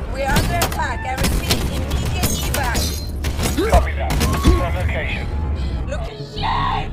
We're under attack. I repeat, immediate evac. Copy that. On location. Look at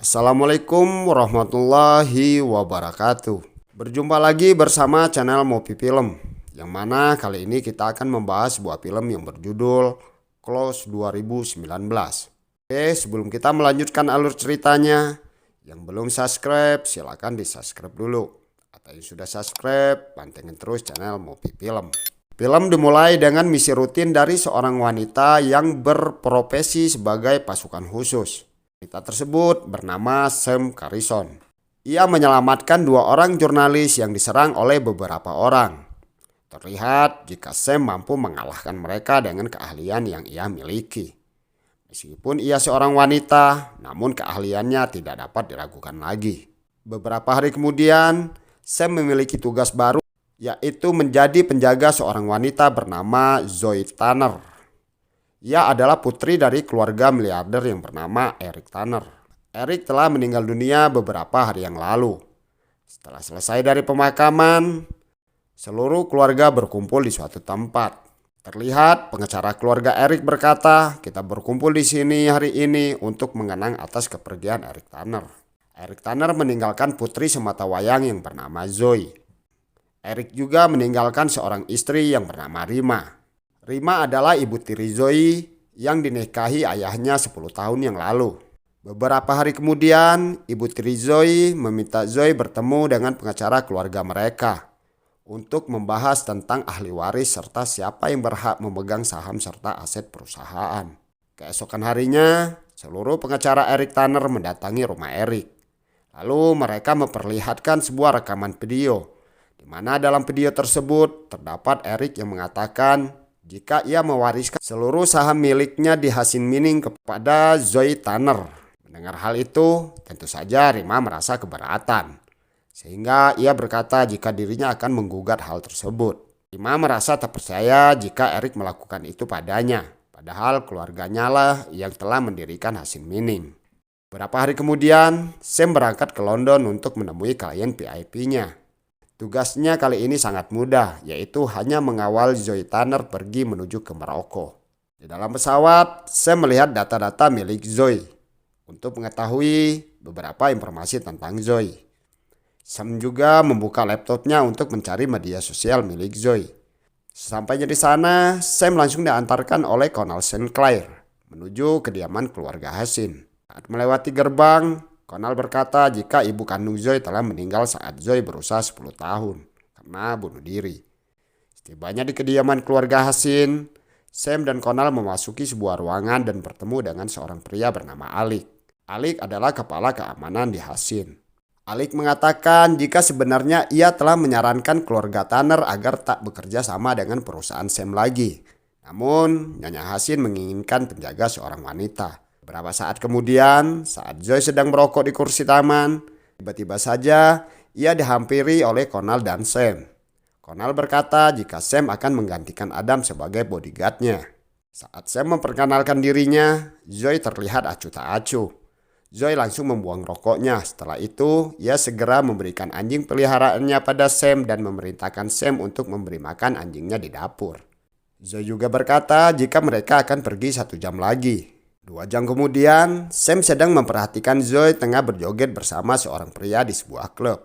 Assalamualaikum warahmatullahi wabarakatuh. Berjumpa lagi bersama channel Mopi Film, yang mana kali ini kita akan membahas sebuah film yang berjudul Close 2019. Oke, sebelum kita melanjutkan alur ceritanya, yang belum subscribe silahkan di subscribe dulu. Atau yang sudah subscribe, pantengin terus channel Mopi Film. Film dimulai dengan misi rutin dari seorang wanita yang berprofesi sebagai pasukan khusus. Wanita tersebut bernama Sam Carrison. Ia menyelamatkan dua orang jurnalis yang diserang oleh beberapa orang. Terlihat jika Sam mampu mengalahkan mereka dengan keahlian yang ia miliki. Meskipun ia seorang wanita, namun keahliannya tidak dapat diragukan lagi. Beberapa hari kemudian, Sam memiliki tugas baru, yaitu menjadi penjaga seorang wanita bernama Zoe Tanner. Ia adalah putri dari keluarga miliarder yang bernama Eric Tanner. Eric telah meninggal dunia beberapa hari yang lalu. Setelah selesai dari pemakaman, seluruh keluarga berkumpul di suatu tempat. Terlihat pengacara keluarga Eric berkata, "Kita berkumpul di sini hari ini untuk mengenang atas kepergian Eric Tanner." Eric Tanner meninggalkan putri sematawayang yang bernama Zoe. Eric juga meninggalkan seorang istri yang bernama Rima. Rima adalah ibu tiri Zoe yang dinikahi ayahnya 10 tahun yang lalu. Beberapa hari kemudian, ibu tiri Zoe meminta Zoe bertemu dengan pengacara keluarga mereka untuk membahas tentang ahli waris serta siapa yang berhak memegang saham serta aset perusahaan. Keesokan harinya, seluruh pengacara Eric Tanner mendatangi rumah Eric. Lalu mereka memperlihatkan sebuah rekaman video, di mana dalam video tersebut terdapat Eric yang mengatakan jika ia mewariskan seluruh saham miliknya di Hasin Mining kepada Zoe Tanner. Mendengar hal itu, tentu saja Rima merasa keberatan. Sehingga ia berkata jika dirinya akan menggugat hal tersebut. Rima merasa tak percaya jika Eric melakukan itu padanya. Padahal keluarganya lah yang telah mendirikan Hasin Mining. Beberapa hari kemudian, Sam berangkat ke London untuk menemui klien VIP-nya. Tugasnya kali ini sangat mudah, yaitu hanya mengawal Zoe Tanner pergi menuju ke Maroko. Di dalam pesawat, Sam melihat data-data milik Zoe untuk mengetahui beberapa informasi tentang Zoe. Sam juga membuka laptopnya untuk mencari media sosial milik Zoe. Sesampainya di sana, Sam langsung diantarkan oleh Colonel Sinclair menuju kediaman keluarga Hasin. Saat melewati gerbang, Colonel berkata jika ibu kandung Zoe telah meninggal saat Zoe berusia 10 tahun karena bunuh diri. Setibanya di kediaman keluarga Hasin, Sam dan Colonel memasuki sebuah ruangan dan bertemu dengan seorang pria bernama Alec. Alec adalah kepala keamanan di Hasin. Alec mengatakan jika sebenarnya ia telah menyarankan keluarga Tanner agar tak bekerja sama dengan perusahaan Sam lagi. Namun, Nyonya Hasin menginginkan penjaga seorang wanita. Beberapa saat kemudian, saat Zoe sedang merokok di kursi taman, tiba-tiba saja ia dihampiri oleh Colonel dan Sam. Colonel berkata jika Sam akan menggantikan Adam sebagai bodyguardnya. Saat Sam memperkenalkan dirinya, Zoe terlihat acuh tak acuh. Zoe langsung membuang rokoknya. Setelah itu, ia segera memberikan anjing peliharaannya pada Sam dan memerintahkan Sam untuk memberi makan anjingnya di dapur. Zoe juga berkata jika mereka akan pergi 1 jam lagi. 2 jam kemudian, Sam sedang memperhatikan Zoe tengah berjoget bersama seorang pria di sebuah klub.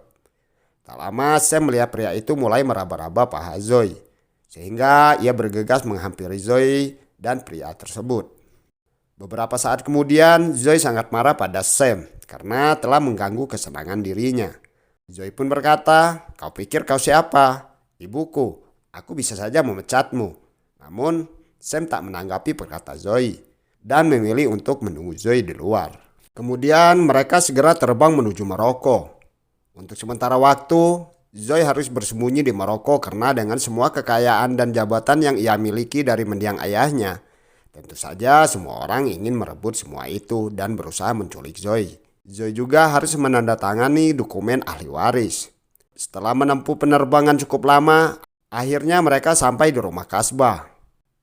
Tak lama, Sam melihat pria itu mulai meraba-raba paha Zoe, sehingga ia bergegas menghampiri Zoe dan pria tersebut. Beberapa saat kemudian, Zoe sangat marah pada Sam karena telah mengganggu kesenangan dirinya. Zoe pun berkata, "Kau pikir kau siapa? Ibuku, aku bisa saja memecatmu." Namun, Sam tak menanggapi perkata Zoe dan memilih untuk menunggu Zoe di luar. Kemudian mereka segera terbang menuju Maroko. Untuk sementara waktu, Zoe harus bersembunyi di Maroko karena dengan semua kekayaan dan jabatan yang ia miliki dari mendiang ayahnya, tentu saja semua orang ingin merebut semua itu dan berusaha menculik Zoe. Zoe juga harus menandatangani dokumen ahli waris. Setelah menempuh penerbangan cukup lama, Akhirnya mereka sampai di rumah kasbah.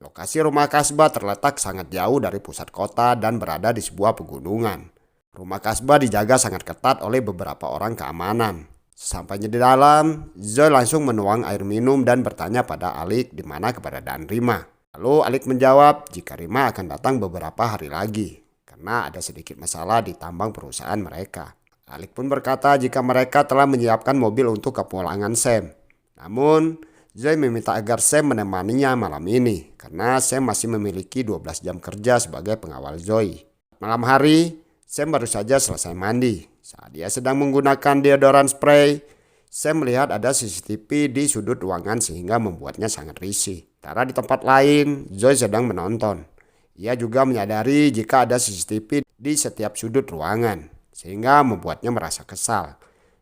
Lokasi rumah kasbah terletak sangat jauh dari pusat kota dan berada di sebuah pegunungan. Rumah kasbah dijaga sangat ketat oleh beberapa orang keamanan. Sesampainya di dalam, Zoe langsung menuang air minum dan bertanya pada Alik di mana keberadaan Rima. Lalu Alik menjawab jika Rima akan datang beberapa hari lagi karena ada sedikit masalah di tambang perusahaan mereka. Alik pun berkata jika mereka telah menyiapkan mobil untuk kepulangan Sam. Namun Zoe meminta agar Sam menemaninya malam ini karena Sam masih memiliki 12 jam kerja sebagai pengawal Zoe. Malam hari, Sam baru saja selesai mandi. Saat dia sedang menggunakan deodoran spray, Sam melihat ada CCTV di sudut ruangan sehingga membuatnya sangat risih. Sementara di tempat lain, Zoe sedang menonton. Ia juga menyadari jika ada CCTV di setiap sudut ruangan, sehingga membuatnya merasa kesal.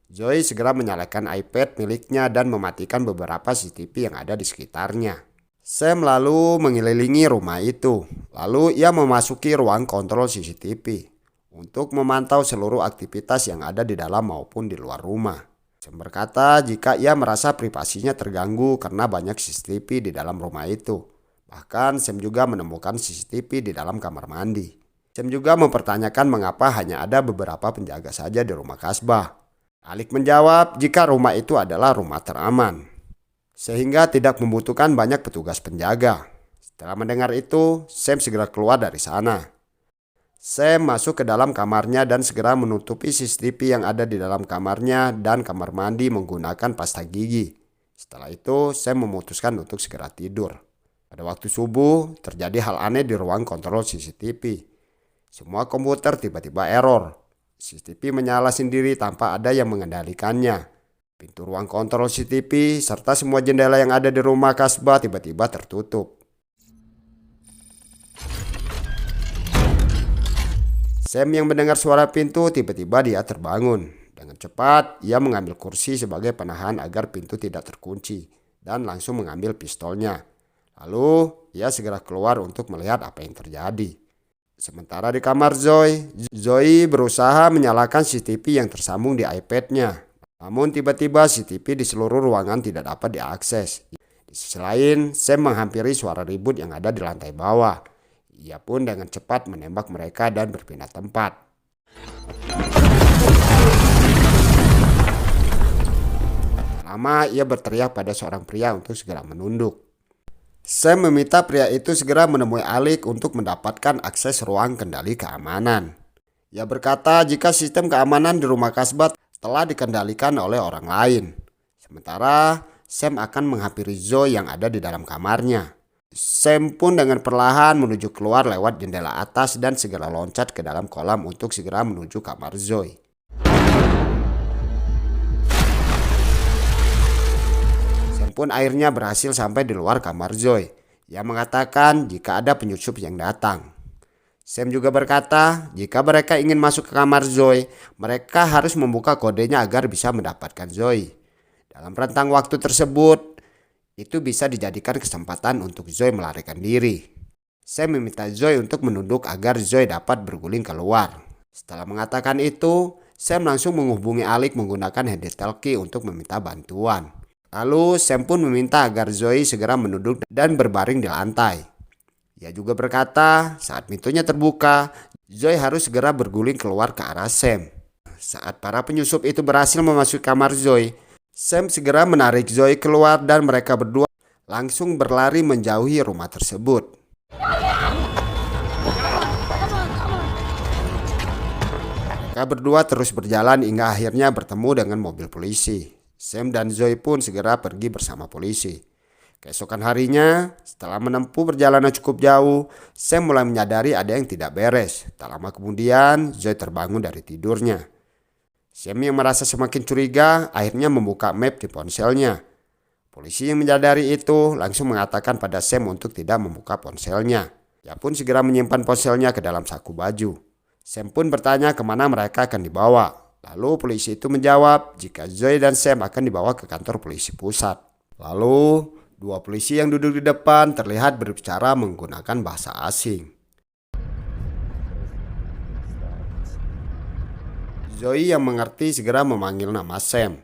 Zoe segera menyalakan iPad miliknya dan mematikan beberapa CCTV yang ada di sekitarnya. Sam lalu mengelilingi rumah itu. Lalu ia memasuki ruang kontrol CCTV untuk memantau seluruh aktivitas yang ada di dalam maupun di luar rumah. Sam berkata jika ia merasa privasinya terganggu karena banyak CCTV di dalam rumah itu. Bahkan Sam juga menemukan CCTV di dalam kamar mandi. Sam juga mempertanyakan mengapa hanya ada beberapa penjaga saja di rumah kasbah. Alik menjawab jika rumah itu adalah rumah teraman, sehingga tidak membutuhkan banyak petugas penjaga. Setelah mendengar itu, Sam segera keluar dari sana. Sam masuk ke dalam kamarnya dan segera menutupi CCTV yang ada di dalam kamarnya dan kamar mandi menggunakan pasta gigi. Setelah itu, Sam memutuskan untuk segera tidur. Pada waktu subuh, terjadi hal aneh di ruang kontrol CCTV. Semua komputer tiba-tiba error. CCTV menyala sendiri tanpa ada yang mengendalikannya. Pintu ruang kontrol CCTV serta semua jendela yang ada di rumah kasbah tiba-tiba tertutup. Sam yang mendengar suara pintu tiba-tiba dia terbangun. Dengan cepat ia mengambil kursi sebagai penahan agar pintu tidak terkunci dan langsung mengambil pistolnya. Lalu ia segera keluar untuk melihat apa yang terjadi. Sementara di kamar Zoe berusaha menyalakan CCTV yang tersambung di iPad-nya. Namun tiba-tiba CCTV di seluruh ruangan tidak dapat diakses. Di sisi lain, Sam menghampiri suara ribut yang ada di lantai bawah. Ia pun dengan cepat menembak mereka dan berpindah tempat. Lama ia berteriak pada seorang pria untuk segera menunduk. Sam meminta pria itu segera menemui Alik untuk mendapatkan akses ruang kendali keamanan. Ia berkata jika sistem keamanan di rumah kasbah telah dikendalikan oleh orang lain. Sementara Sam akan menghampiri Zoe yang ada di dalam kamarnya. Sam pun dengan perlahan menuju keluar lewat jendela atas dan segera loncat ke dalam kolam untuk segera menuju kamar Zoe. Pun akhirnya berhasil sampai di luar kamar Zoe. Ia mengatakan jika ada penyusup yang datang. Sam juga berkata jika mereka ingin masuk ke kamar Zoe, mereka harus membuka kodenya agar bisa mendapatkan Zoe. Dalam rentang waktu tersebut, itu bisa dijadikan kesempatan untuk Zoe melarikan diri. Sam meminta Zoe untuk menunduk agar Zoe dapat berguling keluar. Setelah mengatakan itu, Sam langsung menghubungi Alik menggunakan handy-talkie untuk meminta bantuan. Lalu Sam pun meminta agar Zoe segera menunduk dan berbaring di lantai. Ia juga berkata saat pintunya terbuka, Zoe harus segera berguling keluar ke arah Sam. Saat para penyusup itu berhasil memasuki kamar Zoe, Sam segera menarik Zoe keluar dan mereka berdua langsung berlari menjauhi rumah tersebut. Mereka berdua terus berjalan hingga akhirnya bertemu dengan mobil polisi. Sam dan Zoe pun segera pergi bersama polisi. Keesokan harinya, setelah menempuh perjalanan cukup jauh, Sam mulai menyadari ada yang tidak beres. Tak lama kemudian, Zoe terbangun dari tidurnya. Sam yang merasa semakin curiga, akhirnya membuka map di ponselnya. Polisi yang menyadari itu langsung mengatakan pada Sam untuk tidak membuka ponselnya. Ia pun segera menyimpan ponselnya ke dalam saku baju. Sam pun bertanya kemana mereka akan dibawa. Lalu polisi itu menjawab jika Zoe dan Sam akan dibawa ke kantor polisi pusat. Lalu dua polisi yang duduk di depan terlihat berbicara menggunakan bahasa asing. Zoe yang mengerti segera memanggil nama Sam.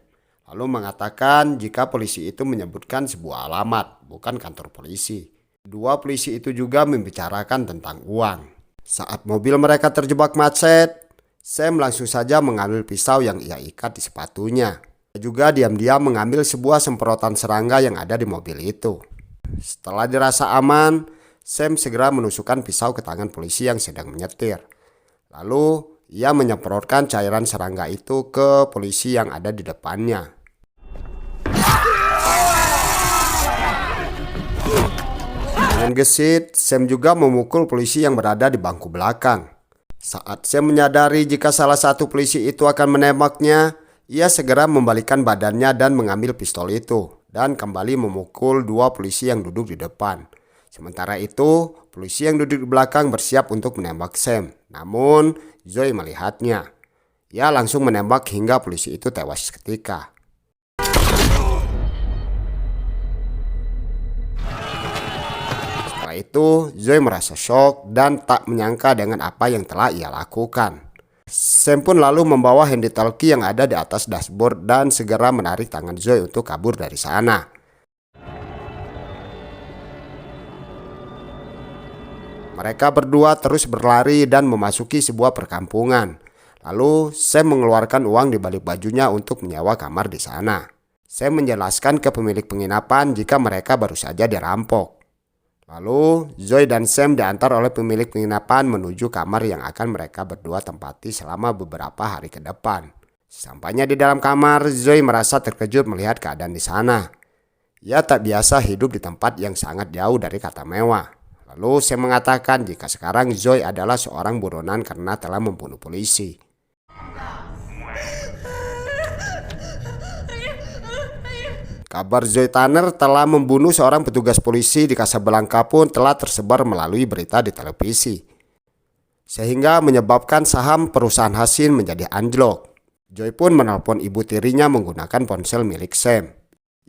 lalu mengatakan jika polisi itu menyebutkan sebuah alamat, bukan kantor polisi. Dua polisi itu juga membicarakan tentang uang. Saat mobil mereka terjebak macet, Sam langsung saja mengambil pisau yang ia ikat di sepatunya. Dia juga diam-diam mengambil sebuah semprotan serangga yang ada di mobil itu. Setelah dirasa aman, Sam segera menusukkan pisau ke tangan polisi yang sedang menyetir. Lalu ia menyemprotkan cairan serangga itu ke polisi yang ada di depannya. Dengan gesit, Sam juga memukul polisi yang berada di bangku belakang. Saat Sam menyadari jika salah satu polisi itu akan menembaknya, ia segera membalikkan badannya dan mengambil pistol itu dan kembali memukul dua polisi yang duduk di depan. Sementara itu, polisi yang duduk di belakang bersiap untuk menembak Sam. Namun, Zoe melihatnya. Ia langsung menembak hingga polisi itu tewas seketika. Setelah itu, Zoe merasa shock dan tak menyangka dengan apa yang telah ia lakukan. Sam pun lalu membawa handy talkie yang ada di atas dashboard dan segera menarik tangan Zoe untuk kabur dari sana. Mereka berdua terus berlari dan memasuki sebuah perkampungan. Lalu Sam mengeluarkan uang di balik bajunya untuk menyewa kamar di sana. Sam menjelaskan ke pemilik penginapan jika mereka baru saja dirampok. Lalu Zoe dan Sam diantar oleh pemilik penginapan menuju kamar yang akan mereka berdua tempati selama beberapa hari ke depan. Sampainya di dalam kamar, Zoe merasa terkejut melihat keadaan di sana. Ia tak biasa hidup di tempat yang sangat jauh dari kata mewah. Lalu Sam mengatakan jika sekarang Zoe adalah seorang buronan karena telah membunuh polisi. Kabar Zoe Tanner telah membunuh seorang petugas polisi di Casablanca pun telah tersebar melalui berita di televisi, sehingga menyebabkan saham perusahaan Hassin menjadi anjlok. Zoe pun menelpon ibu tirinya menggunakan ponsel milik Sam.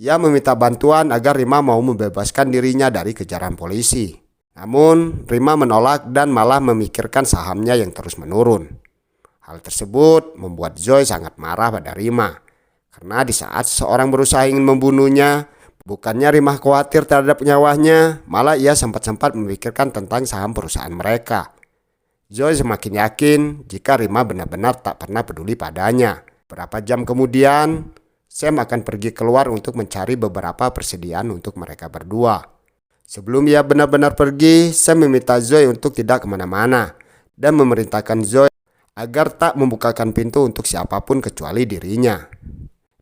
Ia meminta bantuan agar Rima mau membebaskan dirinya dari kejaran polisi. Namun, Rima menolak dan malah memikirkan sahamnya yang terus menurun. Hal tersebut membuat Zoe sangat marah pada Rima. Karena di saat seseorang berusaha ingin membunuhnya, bukannya Rima khawatir terhadap nyawanya, malah ia sempat-sempat memikirkan tentang saham perusahaan mereka. Zoe semakin yakin jika Rima benar-benar tak pernah peduli padanya. Beberapa jam kemudian, Sam akan pergi keluar untuk mencari beberapa persediaan untuk mereka berdua. Sebelum ia benar-benar pergi, Sam meminta Zoe untuk tidak kemana-mana dan memerintahkan Zoe agar tak membukakan pintu untuk siapapun kecuali dirinya.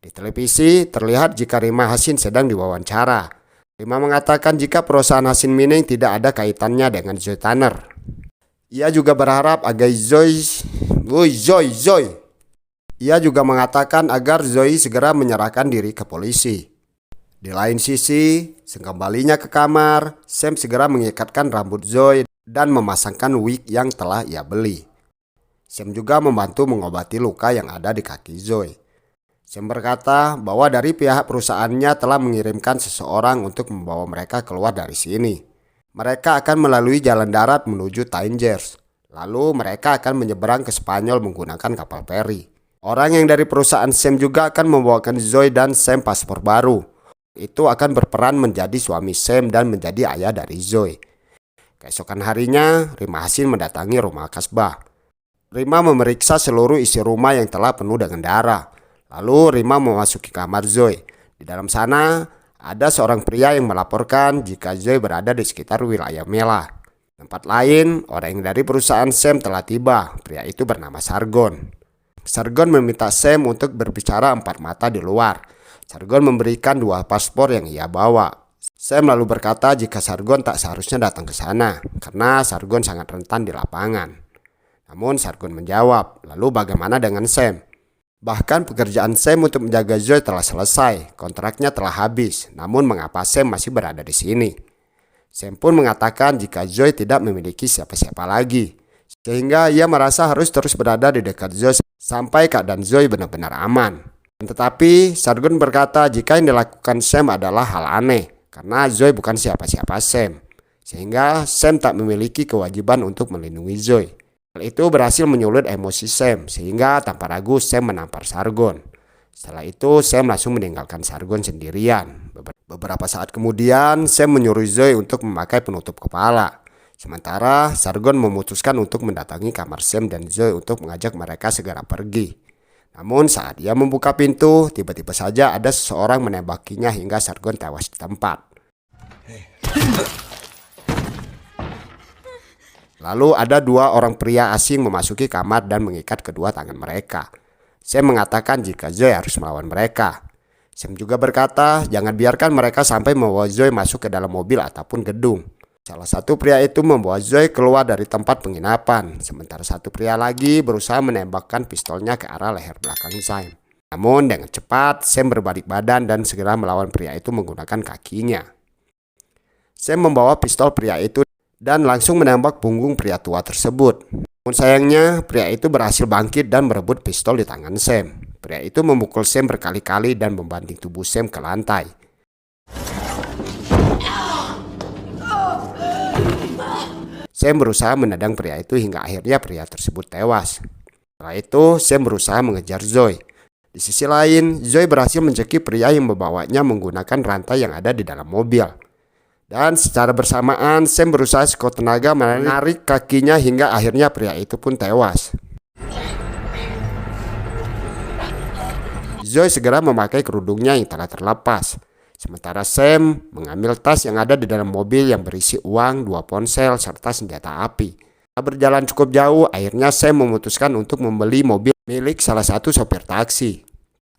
Di televisi terlihat jika Rima Hassin sedang diwawancara. Rima mengatakan jika perusahaan Hassin Mining tidak ada kaitannya dengan Zoe Tanner. Ia juga berharap agar Zoe. Ia juga mengatakan agar Zoe segera menyerahkan diri ke polisi. Di lain sisi, sekembalinya ke kamar, Sam segera mengikatkan rambut Zoe dan memasangkan wig yang telah ia beli. Sam juga membantu mengobati luka yang ada di kaki Zoe. Sam berkata bahwa dari pihak perusahaannya telah mengirimkan seseorang untuk membawa mereka keluar dari sini. Mereka akan melalui jalan darat menuju Tangiers. Lalu mereka akan menyeberang ke Spanyol menggunakan kapal feri. Orang yang dari perusahaan Sam juga akan membawakan Zoe dan Sam paspor baru. Itu akan berperan menjadi suami Sam dan menjadi ayah dari Zoe. Keesokan harinya, Rima Hassin mendatangi rumah Kasbah. Rima memeriksa seluruh isi rumah yang telah penuh dengan darah. Lalu Rima memasuki kamar Zoe. Di dalam sana ada seorang pria yang melaporkan jika Zoe berada di sekitar wilayah Mela. Tempat lain, orang yang dari perusahaan Sam telah tiba. Pria itu bernama Sargon. Sargon meminta Sam untuk berbicara empat mata di luar. Sargon memberikan 2 paspor yang ia bawa. Sam lalu berkata jika Sargon tak seharusnya datang ke sana karena Sargon sangat rentan di lapangan. Namun Sargon menjawab, lalu bagaimana dengan Sam? Bahkan pekerjaan Sam untuk menjaga Zoe telah selesai, kontraknya telah habis, namun mengapa Sam masih berada di sini? Sam pun mengatakan jika Zoe tidak memiliki siapa-siapa lagi, sehingga ia merasa harus terus berada di dekat Zoe sampai keadaan Zoe benar-benar aman. Tetapi Sargon berkata jika yang dilakukan Sam adalah hal aneh, karena Zoe bukan siapa-siapa Sam, sehingga Sam tak memiliki kewajiban untuk melindungi Zoe. Hal itu berhasil menyulut emosi Sam, sehingga tanpa ragu Sam menampar Sargon. Setelah itu Sam langsung meninggalkan Sargon sendirian. Beberapa saat kemudian Sam menyuruh Zoe untuk memakai penutup kepala. Sementara Sargon memutuskan untuk mendatangi kamar Sam dan Zoe untuk mengajak mereka segera pergi. Namun saat ia membuka pintu, tiba-tiba saja ada seseorang menembakinya hingga Sargon tewas di tempat. Lalu ada dua orang pria asing memasuki kamar dan mengikat kedua tangan mereka. Sam mengatakan jika Zoe harus melawan mereka. Sam juga berkata jangan biarkan mereka sampai membawa Zoe masuk ke dalam mobil ataupun gedung. Salah satu pria itu membawa Zoe keluar dari tempat penginapan, sementara satu pria lagi berusaha menembakkan pistolnya ke arah leher belakang Sam. Namun dengan cepat Sam berbalik badan dan segera melawan pria itu menggunakan kakinya. Sam membawa pistol pria itu dan langsung menembak punggung pria tua tersebut. Namun sayangnya pria itu berhasil bangkit dan merebut pistol di tangan Sam. Pria itu memukul Sam berkali-kali dan membanting tubuh Sam ke lantai. Sam berusaha menendang pria itu hingga akhirnya pria tersebut tewas. Setelah itu Sam berusaha mengejar Zoe. Di sisi lain, Zoe berhasil mencekik pria yang membawanya menggunakan rantai yang ada di dalam mobil. Dan secara bersamaan Sam berusaha sekuat tenaga menarik kakinya hingga akhirnya pria itu pun tewas. Zoe segera memakai kerudungnya yang telah terlepas. Sementara Sam mengambil tas yang ada di dalam mobil yang berisi uang, 2 ponsel, serta senjata api. Setelah berjalan cukup jauh, akhirnya Sam memutuskan untuk membeli mobil milik salah satu sopir taksi.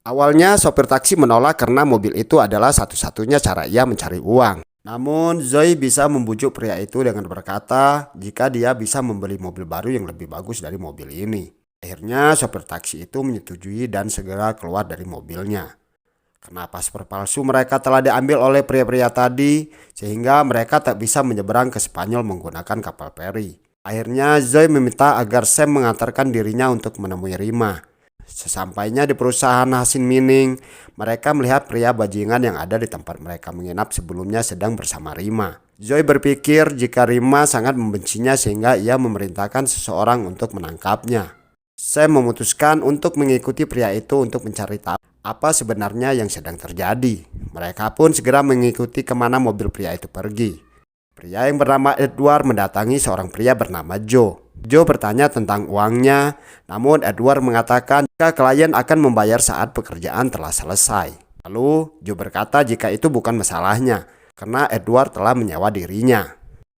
Awalnya sopir taksi menolak karena mobil itu adalah satu-satunya cara ia mencari uang. Namun Zoe bisa membujuk pria itu dengan berkata jika dia bisa membeli mobil baru yang lebih bagus dari mobil ini. Akhirnya sopir taksi itu menyetujui dan segera keluar dari mobilnya. Karena paspor palsu mereka telah diambil oleh pria-pria tadi, sehingga mereka tak bisa menyeberang ke Spanyol menggunakan kapal feri. Akhirnya Zoe meminta agar Sam mengantarkan dirinya untuk menemui Rima. Sesampainya di perusahaan Hasin Mining, mereka melihat pria bajingan yang ada di tempat mereka menginap sebelumnya sedang bersama Rima. Zoe berpikir jika Rima sangat membencinya sehingga ia memerintahkan seseorang untuk menangkapnya. Sam memutuskan untuk mengikuti pria itu untuk mencari tahu apa sebenarnya yang sedang terjadi. Mereka pun segera mengikuti kemana mobil pria itu pergi. Pria yang bernama Edward mendatangi seorang pria bernama Joe. Joe bertanya tentang uangnya, namun Edward mengatakan jika klien akan membayar saat pekerjaan telah selesai. Lalu Joe berkata jika itu bukan masalahnya, karena Edward telah menyewa dirinya.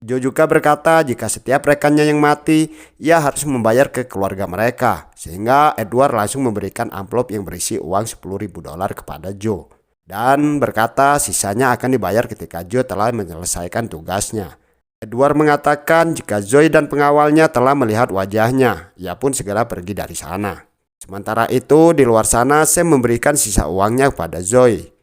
Joe juga berkata jika setiap rekannya yang mati, ia harus membayar ke keluarga mereka. Sehingga Edward langsung memberikan amplop yang berisi uang $10.000 kepada Joe. Dan berkata sisanya akan dibayar ketika Joe telah menyelesaikan tugasnya. Edward mengatakan jika Zoe dan pengawalnya telah melihat wajahnya, ia pun segera pergi dari sana. Sementara itu di luar sana Sam memberikan sisa uangnya kepada Zoe.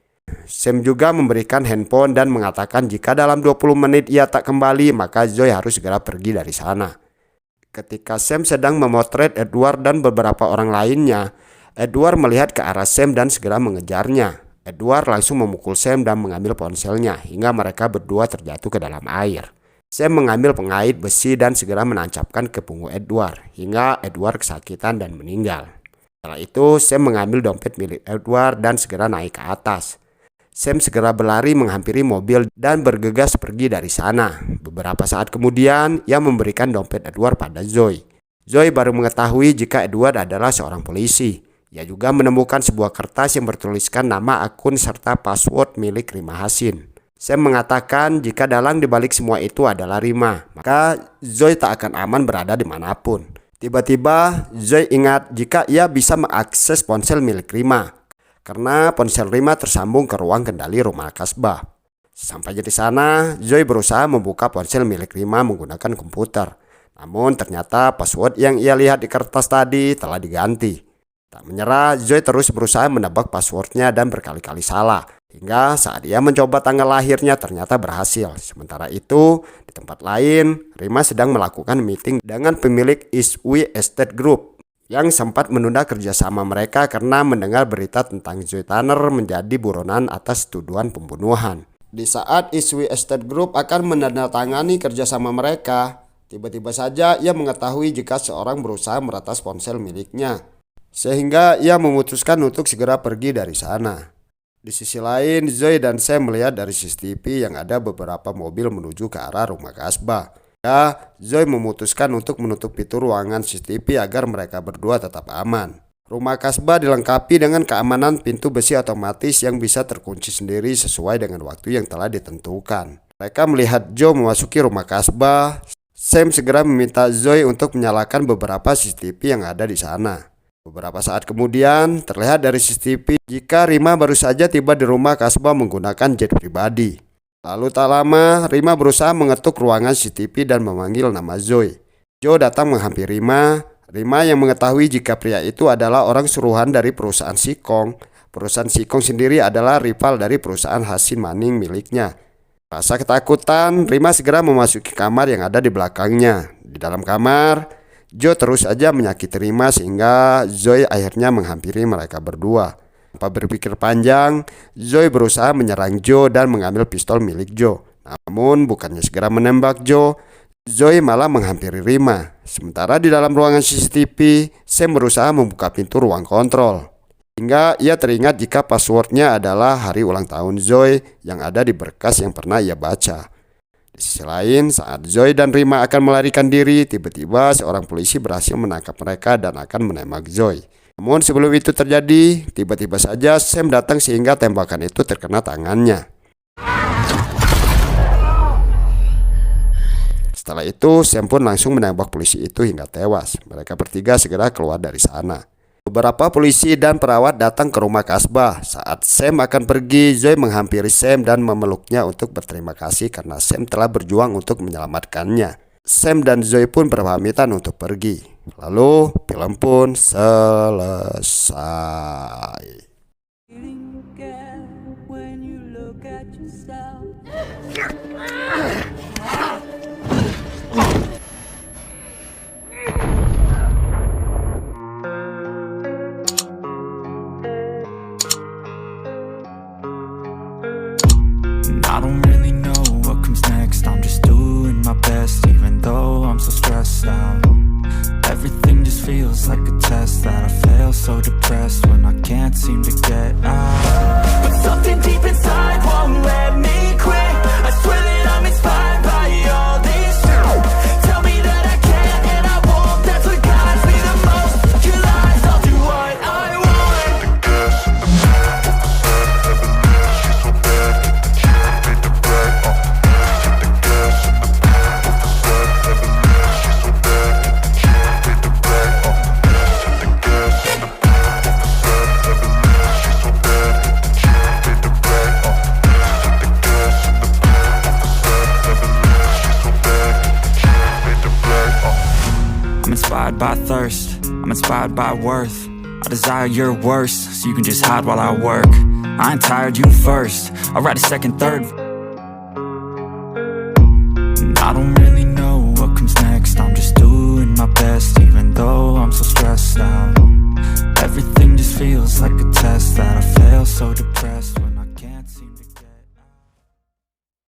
Sam juga memberikan handphone dan mengatakan jika dalam 20 menit ia tak kembali maka Zoe harus segera pergi dari sana. Ketika Sam sedang memotret Edward dan beberapa orang lainnya, Edward melihat ke arah Sam dan segera mengejarnya. Edward langsung memukul Sam dan mengambil ponselnya hingga mereka berdua terjatuh ke dalam air. Sam mengambil pengait besi dan segera menancapkan ke punggung Edward hingga Edward kesakitan dan meninggal. Setelah itu Sam mengambil dompet milik Edward dan segera naik ke atas. Sam segera berlari menghampiri mobil dan bergegas pergi dari sana. Beberapa saat kemudian, ia memberikan dompet Edward pada Zoe. Zoe baru mengetahui jika Edward adalah seorang polisi. Ia juga menemukan sebuah kertas yang bertuliskan nama akun serta password milik Rima Hasin. Sam mengatakan jika dalang dibalik semua itu adalah Rima, maka Zoe tak akan aman berada dimanapun. Tiba-tiba Zoe ingat jika ia bisa mengakses ponsel milik Rima. Karena ponsel Rima tersambung ke ruang kendali rumah kasbah. Sampainya di sana, Zoe berusaha membuka ponsel milik Rima menggunakan komputer. Namun ternyata password yang ia lihat di kertas tadi telah diganti. Tak menyerah, Zoe terus berusaha menebak passwordnya dan berkali-kali salah. Hingga saat ia mencoba tanggal lahirnya ternyata berhasil. Sementara itu, di tempat lain, Rima sedang melakukan meeting dengan pemilik Eastway Estate Group yang sempat menunda kerjasama mereka karena mendengar berita tentang Zoe Tanner menjadi buronan atas tuduhan pembunuhan. Di saat Eastway Estate Group akan menandatangani kerjasama mereka, tiba-tiba saja ia mengetahui jika seorang berusaha meretas ponsel miliknya. sehingga ia memutuskan untuk segera pergi dari sana. Di sisi lain, Zoe dan Sam melihat dari CCTV yang ada beberapa mobil menuju ke arah rumah Kasbah. Zoe memutuskan untuk menutup pintu ruangan CCTV agar mereka berdua tetap aman. Rumah Kasbah dilengkapi dengan keamanan pintu besi otomatis yang bisa terkunci sendiri sesuai dengan waktu yang telah ditentukan. Mereka melihat Joe memasuki rumah Kasbah. Sam segera meminta Zoe untuk menyalakan beberapa CCTV yang ada di sana. Beberapa saat kemudian, terlihat dari CCTV jika Rima baru saja tiba di rumah Kasbah menggunakan jet pribadi. Lalu tak lama, Rima berusaha mengetuk ruangan CCTV dan memanggil nama Zoe. Joe datang menghampiri Rima. Rima yang mengetahui jika pria itu adalah orang suruhan dari perusahaan Sikong. Perusahaan Sikong sendiri adalah rival dari perusahaan Hasin Manning miliknya. Rasa ketakutan, Rima segera memasuki kamar yang ada di belakangnya. Di dalam kamar, Joe terus saja menyakiti Rima sehingga Zoe akhirnya menghampiri mereka berdua. Tanpa berpikir panjang, Zoe berusaha menyerang Joe dan mengambil pistol milik Joe. Namun bukannya segera menembak Joe, Zoe malah menghampiri Rima. Sementara di dalam ruangan CCTV, Sam berusaha membuka pintu ruang kontrol. Hingga ia teringat jika passwordnya adalah hari ulang tahun Zoe yang ada di berkas yang pernah ia baca. Di sisi lain, saat Zoe dan Rima akan melarikan diri, tiba-tiba seorang polisi berhasil menangkap mereka dan akan menembak Zoe. Namun sebelum itu terjadi, tiba-tiba saja Sam datang sehingga tembakan itu terkena tangannya. Setelah itu, Sam pun langsung menembak polisi itu hingga tewas. Mereka bertiga segera keluar dari sana. Beberapa polisi dan perawat datang ke rumah Kasbah. Saat Sam akan pergi, Zoe menghampiri Sam dan memeluknya untuk berterima kasih karena Sam telah berjuang untuk menyelamatkannya. Sam dan Zoe pun berpamitan untuk pergi. Lalu film pun selesai. I don't really know what comes next. I'm just doing my best, even though I'm so stressed out. Everything just feels like a test that I fail, so depressed when I can't seem to get out. But something deep inside won't let me quit. I swear that I'm inspired by all these truths. Tell me that I can and I won't. That's what guides me the most. Your lies, I'll do what I want. I'm inspired by thirst, I'm inspired by worth. I desire your worst, so you can just hide while I work. I ain't tired, you first, I'll write a second, third. And I don't really know what comes next. I'm just doing my best, even though I'm so stressed out.